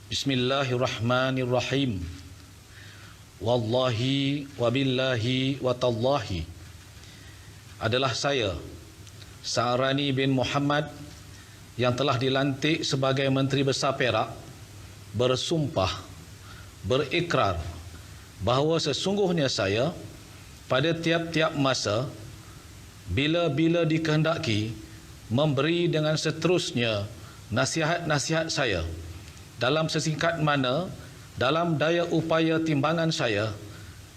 Bismillahirrahmanirrahim. Wallahi wabillahi watallahi. Adalah saya, Sa'rani bin Muhammad, yang telah dilantik sebagai Menteri Besar Perak, bersumpah, berikrar bahawa sesungguhnya saya pada tiap-tiap masa, bila-bila dikehendaki, memberi dengan seterusnya nasihat-nasihat saya dalam sesingkat mana dalam daya upaya timbangan saya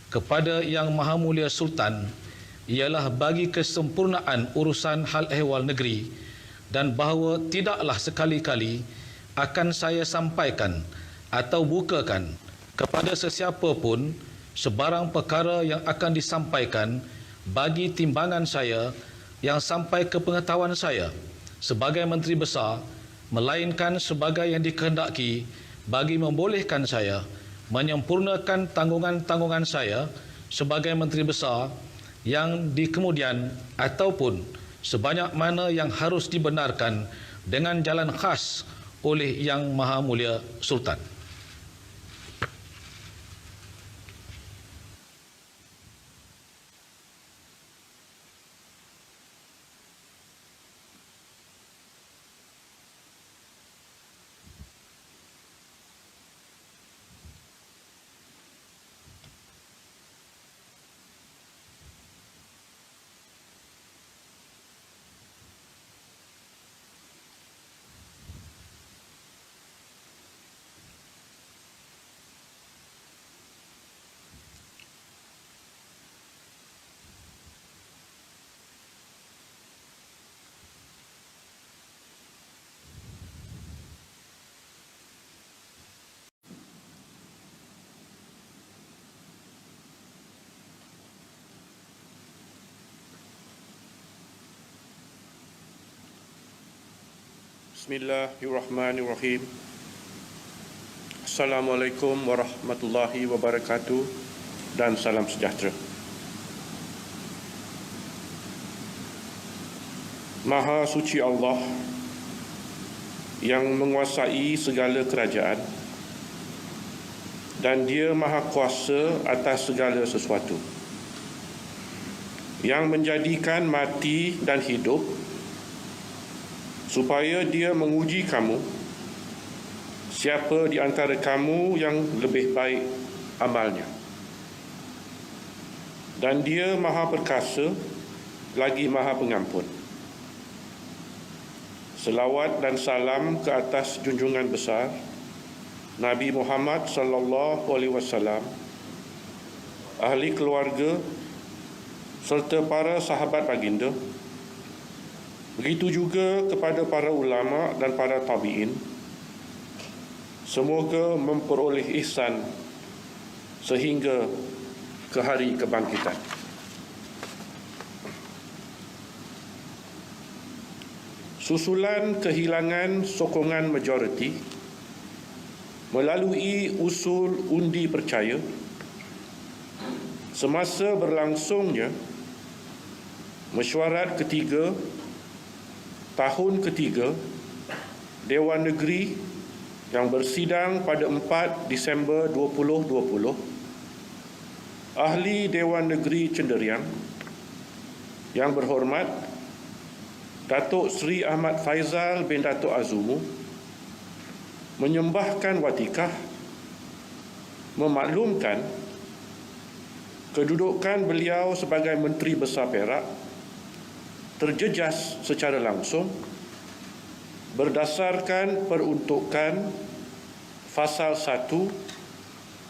kepada Yang Maha Mulia Sultan ialah bagi kesempurnaan urusan hal ehwal negeri, dan bahawa tidaklah sekali-kali akan saya sampaikan atau bukakan kepada sesiapa pun sebarang perkara yang akan disampaikan bagi timbangan saya yang sampai ke pengetahuan saya sebagai Menteri Besar, melainkan sebagai yang dikehendaki bagi membolehkan saya menyempurnakan tanggungan-tanggungan saya sebagai Menteri Besar yang di kemudian, ataupun sebanyak mana yang harus dibenarkan dengan jalan khas oleh Yang Maha Mulia Sultan. Bismillahirrahmanirrahim. Assalamualaikum warahmatullahi wabarakatuh dan salam sejahtera. Maha suci Allah yang menguasai segala kerajaan, dan Dia maha kuasa atas segala sesuatu, yang menjadikan mati dan hidup supaya Dia menguji kamu, siapa di antara kamu yang lebih baik amalnya. Dan Dia maha perkasa lagi maha pengampun. Selawat dan salam ke atas junjungan besar Nabi Muhammad sallallahu alaihi wasallam, ahli keluarga serta para sahabat baginda. Begitu juga kepada para ulama dan para tabi'in. Semoga memperoleh ihsan sehingga ke hari kebangkitan. Susulan kehilangan sokongan majoriti melalui usul undi percaya semasa berlangsungnya mesyuarat ketiga tahun ketiga Dewan Negeri yang bersidang pada 4 Disember 2020, Ahli Dewan Negeri Cenderiang yang berhormat Datuk Seri Ahmad Faizal bin Datuk Azumu menyembahkan watikah memaklumkan kedudukan beliau sebagai Menteri Besar Perak terjejas secara langsung berdasarkan peruntukan Fasal 1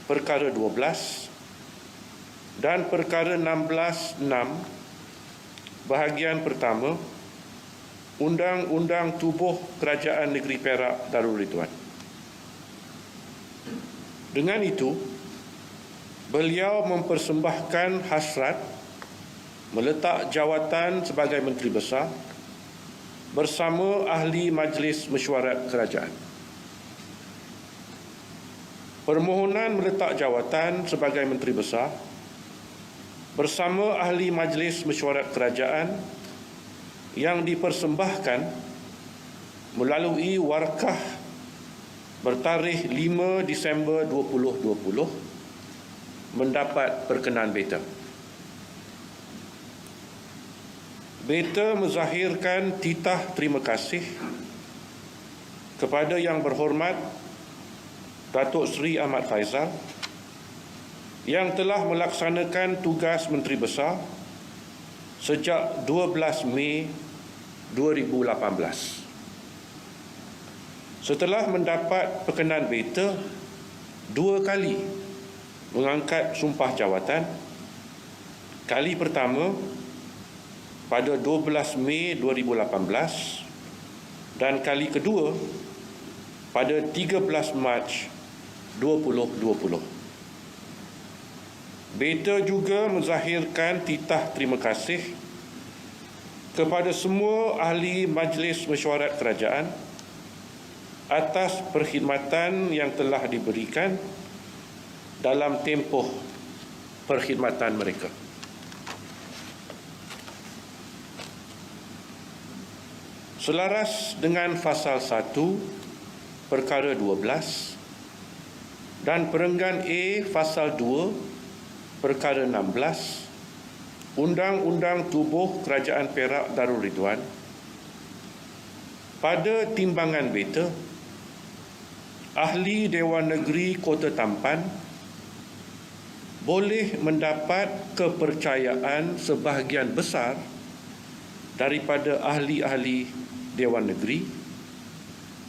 Perkara 12 dan Perkara 16(6) Bahagian pertama Undang-Undang Tubuh Kerajaan Negeri Perak Darul Ridwan. Dengan itu, beliau mempersembahkan hasrat meletak jawatan sebagai Menteri Besar bersama Ahli Majlis Mesyuarat Kerajaan. Permohonan meletak jawatan sebagai Menteri Besar bersama Ahli Majlis Mesyuarat Kerajaan yang dipersembahkan melalui warkah bertarikh 5 Disember 2020 mendapat perkenan beta. Beta menzahirkan titah terima kasih kepada Yang Berhormat Datuk Seri Ahmad Faizal yang telah melaksanakan tugas Menteri Besar sejak 12 Mei 2018. Setelah mendapat perkenan beta 2 kali mengangkat sumpah jawatan, kali pertama pada 12 Mei 2018 dan kali kedua pada 13 Mac 2020. Beta juga menzahirkan titah terima kasih kepada semua ahli Majlis Mesyuarat Kerajaan atas perkhidmatan yang telah diberikan dalam tempoh perkhidmatan mereka. Selaras dengan Fasal 1 Perkara 12 dan Perenggan A Fasal 2 Perkara 16 Undang-Undang Tubuh Kerajaan Perak Darul Ridwan, pada timbangan beta, ahli Dewan Negeri Kota Tampan boleh mendapat kepercayaan sebahagian besar daripada ahli-ahli Dewan Negeri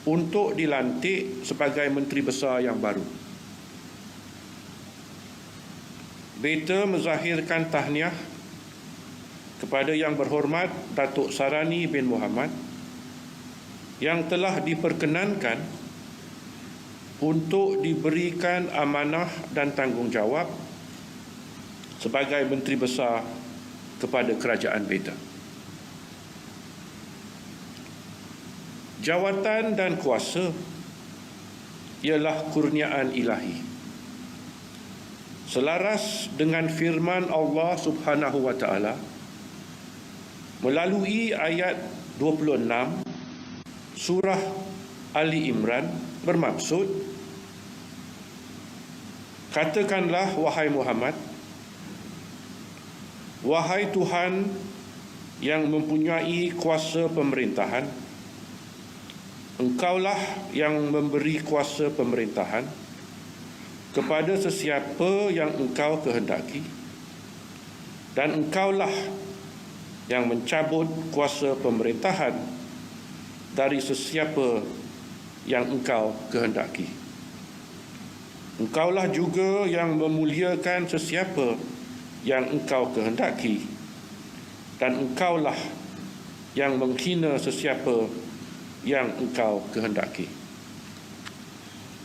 untuk dilantik sebagai Menteri Besar yang baru. Beta menzahirkan tahniah kepada Yang Berhormat Datuk Sarani bin Mohamad yang telah diperkenankan untuk diberikan amanah dan tanggungjawab sebagai Menteri Besar kepada kerajaan beta. Jawatan dan kuasa ialah kurniaan ilahi. Selaras dengan firman Allah Subhanahu wa taala melalui ayat 26 surah Ali Imran bermaksud, katakanlah wahai Muhammad, wahai Tuhan yang mempunyai kuasa pemerintahan, Engkaulah yang memberi kuasa pemerintahan kepada sesiapa yang Engkau kehendaki, dan Engkaulah yang mencabut kuasa pemerintahan dari sesiapa yang Engkau kehendaki. Engkaulah juga yang memuliakan sesiapa yang Engkau kehendaki, dan Engkaulah yang menghina sesiapa yang Engkau kehendaki.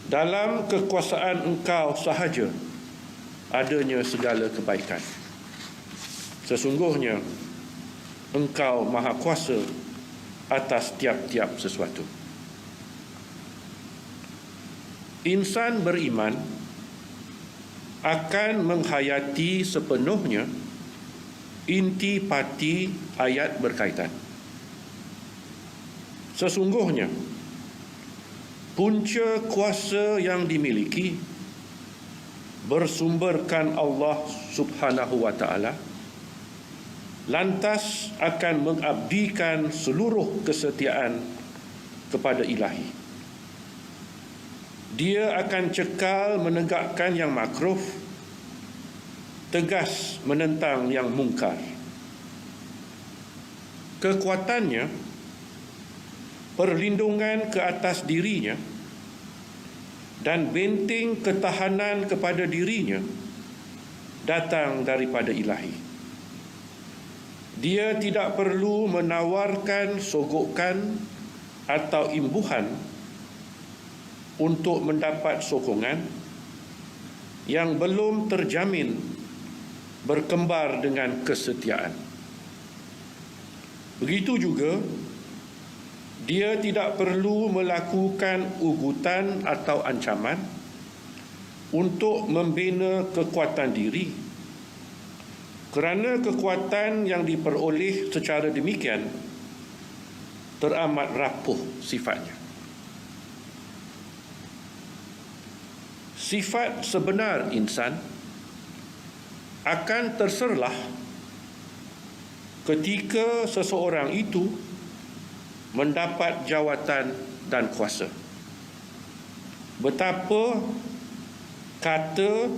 Dalam kekuasaan Engkau sahaja adanya segala kebaikan. Sesungguhnya Engkau Maha Kuasa atas tiap-tiap sesuatu. Insan beriman akan menghayati sepenuhnya inti parti ayat berkaitan. Sesungguhnya punca kuasa yang dimiliki bersumberkan Allah Subhanahu wa taala, lantas akan mengabdikan seluruh kesetiaan kepada Ilahi. Dia akan cekal menegakkan yang makruh, tegas menentang yang mungkar. Kekuatannya, perlindungan ke atas dirinya, dan benteng ketahanan kepada dirinya datang daripada Ilahi. Dia tidak perlu menawarkan sogokan atau imbuhan untuk mendapat sokongan yang belum terjamin berkembar dengan kesetiaan. Begitu juga, dia tidak perlu melakukan ugutan atau ancaman untuk membina kekuatan diri, kerana kekuatan yang diperoleh secara demikian teramat rapuh sifatnya. sifat sebenar insan akan terserlah ketika seseorang itu mendapat jawatan dan kuasa. Betapa kata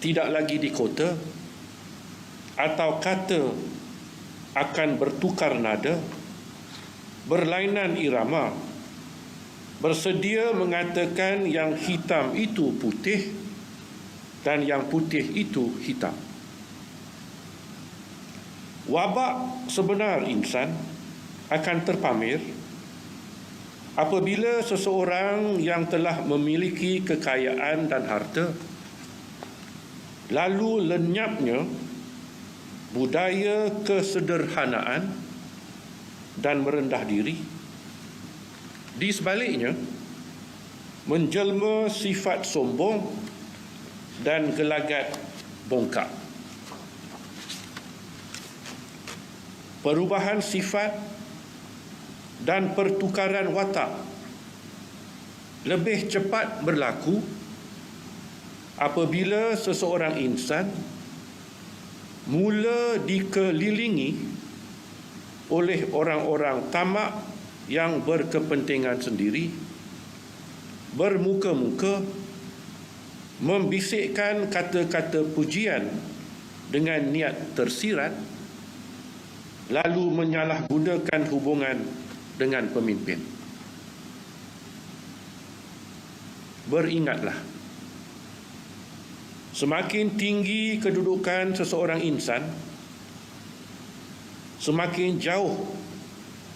tidak lagi dikota atau kata akan bertukar nada, berlainan irama, bersedia mengatakan yang hitam itu putih dan yang putih itu hitam. Wabak sebenar insan akan terpamer apabila seseorang yang telah memiliki kekayaan dan harta lalu lenyapnya budaya kesederhanaan dan merendah diri. Di sebaliknya, menjelma sifat sombong dan gelagat bongkak. Perubahan sifat dan pertukaran watak lebih cepat berlaku apabila seseorang insan mula dikelilingi oleh orang-orang tamak yang berkepentingan sendiri, bermuka-muka, membisikkan kata-kata pujian dengan niat tersirat, lalu menyalahgunakan hubungan dengan pemimpin. Beringatlah, semakin tinggi kedudukan seseorang insan, semakin jauh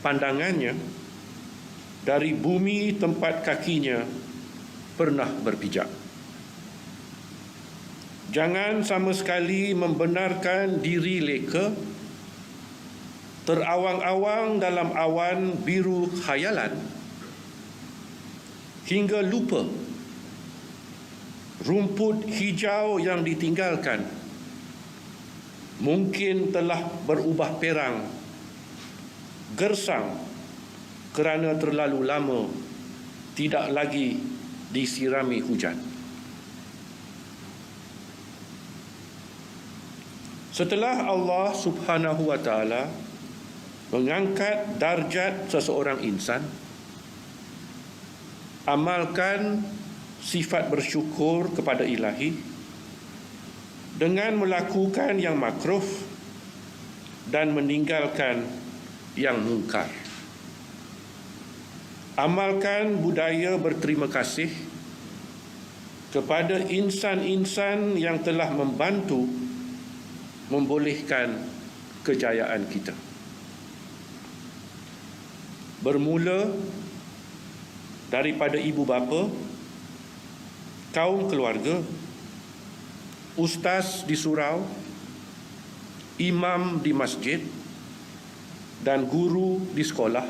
pandangannya dari bumi tempat kakinya pernah berpijak. Jangan sama sekali membenarkan diri leka, terawang-awang dalam awan biru khayalan hingga lupa rumput hijau yang ditinggalkan mungkin telah berubah perang, gersang kerana terlalu lama tidak lagi disirami hujan. Setelah Allah Subhanahu wa taala mengangkat darjat seseorang insan, amalkan sifat bersyukur kepada Ilahi dengan melakukan yang makruh dan meninggalkan yang mungkar. Amalkan budaya berterima kasih kepada insan-insan yang telah membantu membolehkan kejayaan kita. Bermula daripada ibu bapa, kaum keluarga, ustaz di surau, imam di masjid dan guru di sekolah,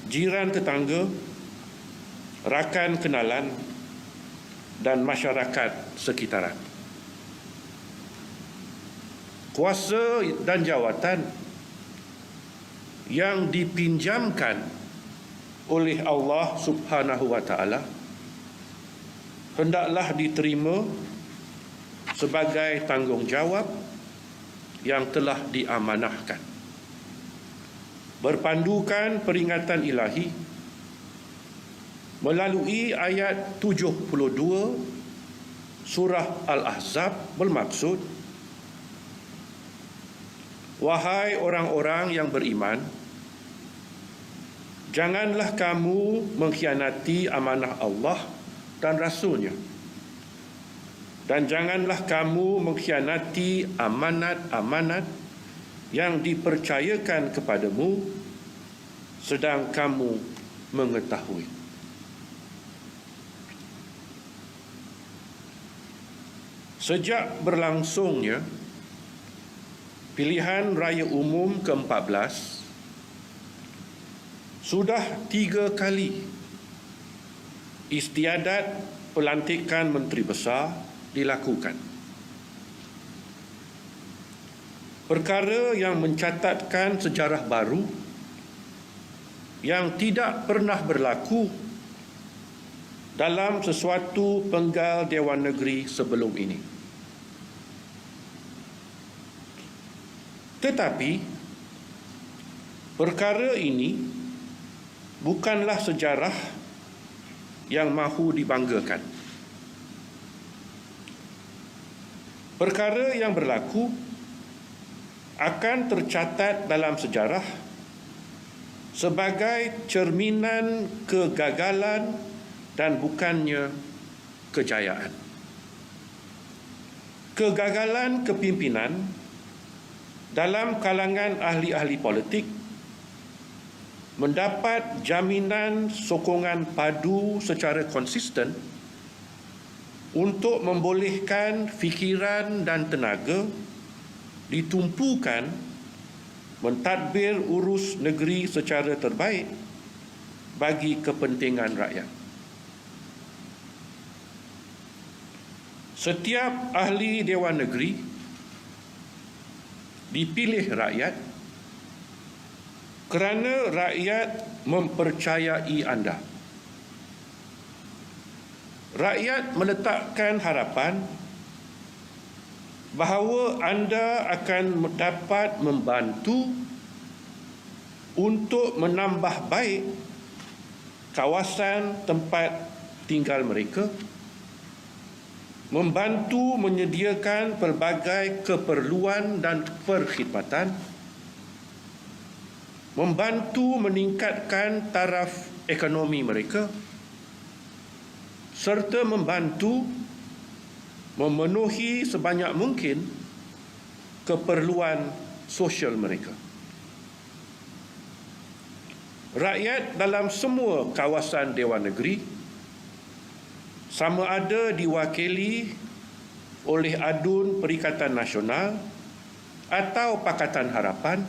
jiran tetangga, rakan kenalan dan masyarakat sekitaran. Kuasa dan jawatan yang dipinjamkan oleh Allah Subhanahu wa taala hendaklah diterima sebagai tanggungjawab yang telah diamanahkan. Berpandukan peringatan Ilahi melalui ayat 72 surah Al-Ahzab bermaksud, wahai orang-orang yang beriman, janganlah kamu mengkhianati amanah Allah dan Rasul-Nya, dan janganlah kamu mengkhianati amanat-amanat yang dipercayakan kepadamu sedang kamu mengetahui. Sejak berlangsungnya pilihan raya umum ke-14, sudah 3 kali istiadat pelantikan menteri besar dilakukan. Perkara yang mencatatkan sejarah baru yang tidak pernah berlaku dalam sesuatu penggal Dewan Negeri sebelum ini. Tetapi perkara ini bukanlah sejarah yang mahu dibanggakan. Perkara yang berlaku akan tercatat dalam sejarah sebagai cerminan kegagalan dan bukannya kejayaan. Kegagalan kepimpinan dalam kalangan ahli-ahli politik mendapat jaminan sokongan padu secara konsisten untuk membolehkan fikiran dan tenaga ditumpukan mentadbir urus negeri secara terbaik bagi kepentingan rakyat. Setiap ahli Dewan Negeri dipilih rakyat kerana rakyat mempercayai anda. Rakyat meletakkan harapan bahawa anda akan dapat membantu untuk menambah baik kawasan tempat tinggal mereka, membantu menyediakan pelbagai keperluan dan perkhidmatan, membantu meningkatkan taraf ekonomi mereka, serta membantu memenuhi sebanyak mungkin keperluan sosial mereka. Rakyat dalam semua kawasan Dewan Negeri sama ada diwakili oleh Adun Perikatan Nasional atau Pakatan Harapan,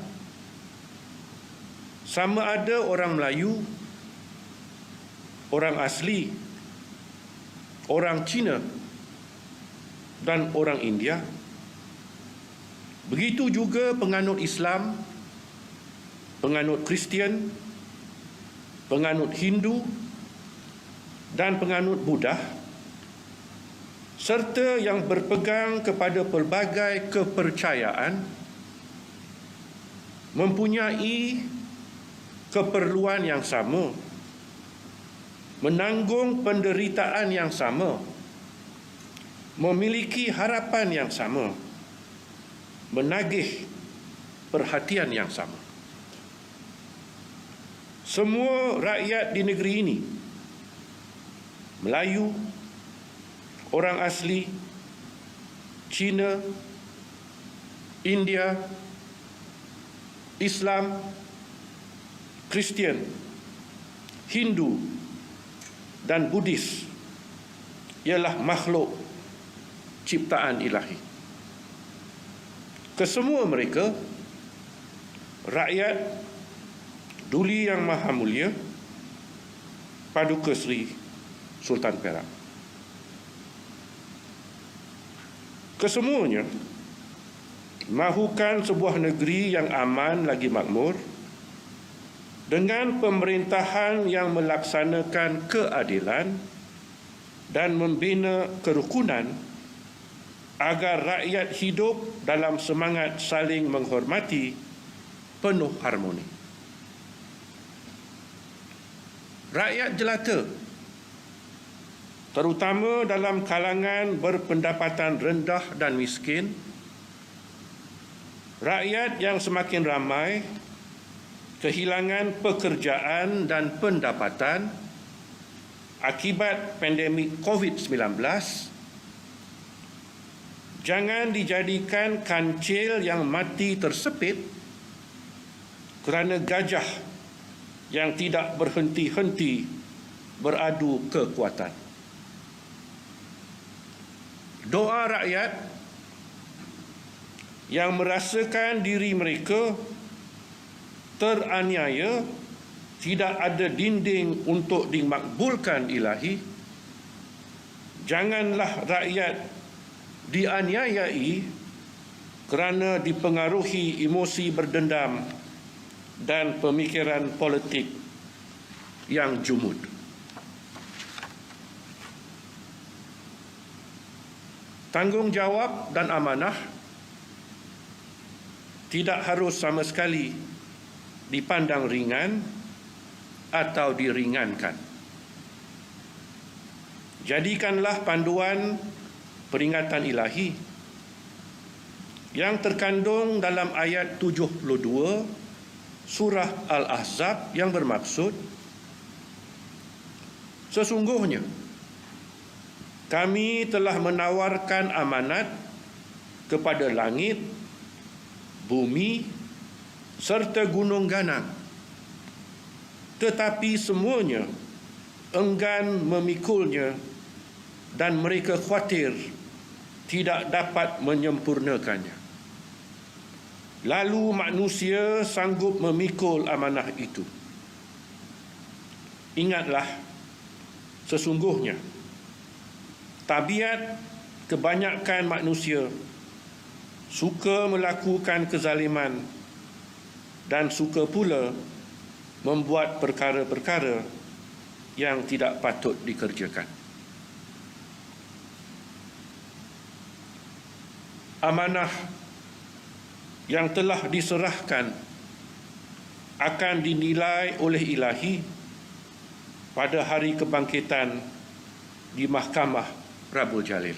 sama ada orang Melayu, orang asli, orang Cina dan orang India. Begitu juga penganut Islam, penganut Kristian, penganut Hindu dan penganut Buddha, serta yang berpegang kepada pelbagai kepercayaan, mempunyai keperluan yang sama, menanggung penderitaan yang sama, memiliki harapan yang sama, menagih perhatian yang sama. Semua rakyat di negeri ini, Melayu, orang asli, Cina, India, Islam, Kristian, Hindu dan Buddhis ialah makhluk ciptaan ilahi. Kesemua mereka rakyat Duli Yang Maha Mulia Paduka Seri Sultan Perak. Kesemuanya mahukan sebuah negeri yang aman lagi makmur, dengan pemerintahan yang melaksanakan keadilan dan membina kerukunan agar rakyat hidup dalam semangat saling menghormati penuh harmoni. Rakyat jelata, terutama dalam kalangan berpendapatan rendah dan miskin, rakyat yang semakin ramai kehilangan pekerjaan dan pendapatan akibat pandemik COVID-19, jangan dijadikan kancil yang mati tersepit kerana gajah yang tidak berhenti-henti beradu kekuatan. Doa rakyat yang merasakan diri mereka teraniaya, tidak ada dinding untuk dimakbulkan ilahi, janganlah rakyat dianiayai kerana dipengaruhi emosi berdendam dan pemikiran politik yang jumud. tanggungjawab dan amanah tidak harus sama sekali dipandang ringan atau diringankan. Jadikanlah panduan peringatan ilahi yang terkandung dalam ayat 72 surah Al-Ahzab yang bermaksud, sesungguhnya kami telah menawarkan amanat kepada langit, bumi serta gunung ganang, tetapi semuanya enggan memikulnya dan mereka khawatir tidak dapat menyempurnakannya. Lalu manusia sanggup memikul amanah itu. Ingatlah, sesungguhnya tabiat kebanyakan manusia suka melakukan kezaliman dan suka pula membuat perkara-perkara yang tidak patut dikerjakan. Amanah yang telah diserahkan akan dinilai oleh ilahi pada hari kebangkitan di Mahkamah Rabbul Jalil.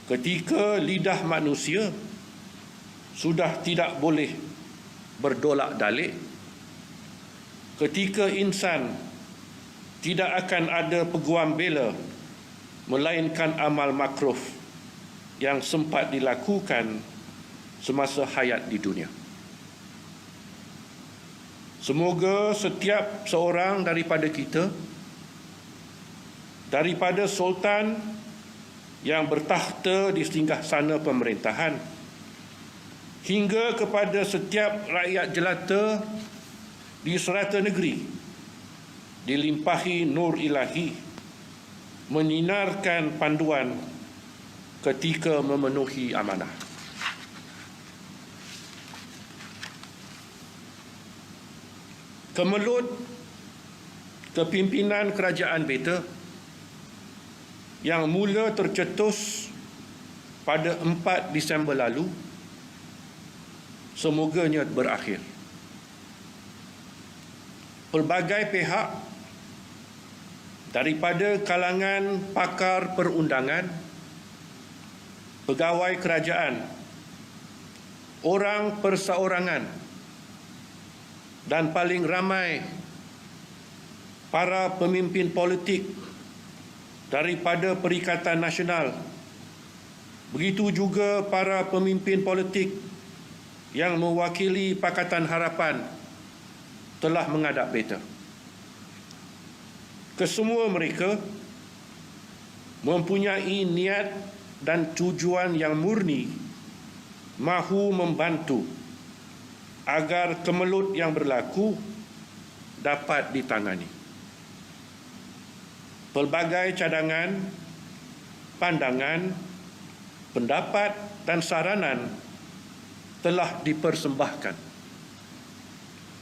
Ketika lidah manusia sudah tidak boleh berdolak-dalik, ketika insan tidak akan ada peguam bela melainkan amal makruh yang sempat dilakukan semasa hayat di dunia. Semoga setiap seorang daripada kita, daripada sultan yang bertakhta di singgasana pemerintahan hingga kepada setiap rakyat jelata di serata negeri, dilimpahi nur ilahi, menyinarkan panduan ketika memenuhi amanah. Kemelut kepimpinan kerajaan Beta yang mula tercetus pada 4 Disember lalu semoganya berakhir. Pelbagai pihak daripada kalangan pakar perundangan, pegawai kerajaan, orang perseorangan dan paling ramai para pemimpin politik daripada Perikatan Nasional, begitu juga para pemimpin politik yang mewakili Pakatan Harapan telah menghadap Beta. Kesemua mereka mempunyai niat dan tujuan yang murni mahu membantu agar kemelut yang berlaku dapat ditangani. Pelbagai cadangan, pandangan, pendapat dan saranan telah dipersembahkan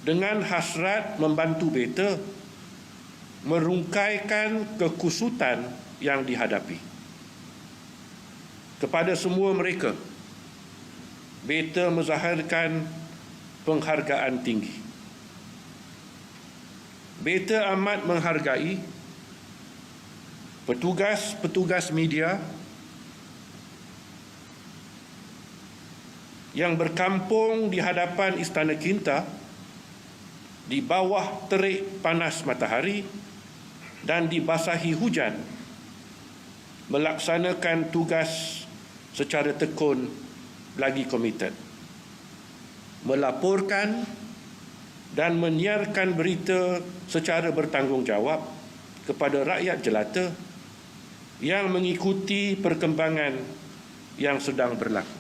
dengan hasrat membantu Beta merungkaikan kekusutan yang dihadapi. Kepada semua mereka, Beta menzahirkan penghargaan tinggi. Beta amat menghargai petugas-petugas media yang berkampung di hadapan Istana Kinta di bawah terik panas matahari dan dibasahi hujan, melaksanakan tugas secara tekun lagi komited, melaporkan dan menyiarkan berita secara bertanggungjawab kepada rakyat jelata yang mengikuti perkembangan yang sedang berlaku.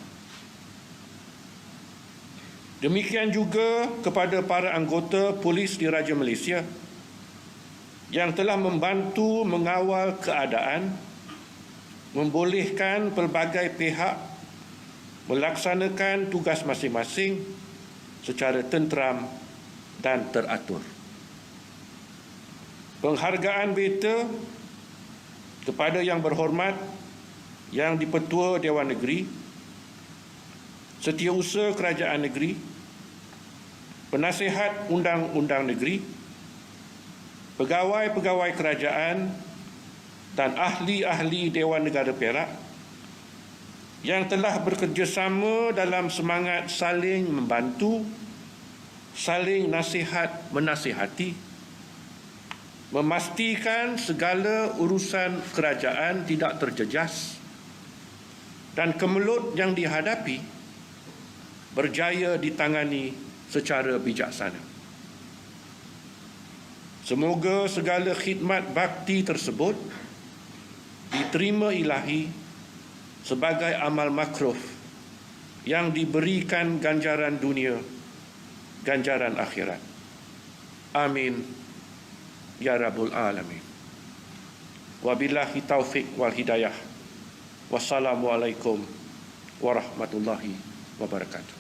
Demikian juga kepada para anggota polis Diraja Malaysia yang telah membantu mengawal keadaan, membolehkan pelbagai pihak melaksanakan tugas masing-masing secara tenteram dan teratur. Penghargaan Beta kepada Yang Berhormat yang dipertua Dewan Negeri, Setiausaha Kerajaan Negeri, Penasihat Undang-Undang Negeri, pegawai-pegawai kerajaan dan ahli-ahli Dewan Negara Perak yang telah bekerjasama dalam semangat saling membantu, saling nasihat-menasihati, memastikan segala urusan kerajaan tidak terjejas dan kemelut yang dihadapi berjaya ditangani secara bijaksana. Semoga segala khidmat bakti tersebut diterima Ilahi sebagai amal makruf yang diberikan ganjaran dunia, ganjaran akhirat. Amin ya rabbul alamin. Wabillahi taufik wal hidayah. Wassalamualaikum warahmatullahi wabarakatuh.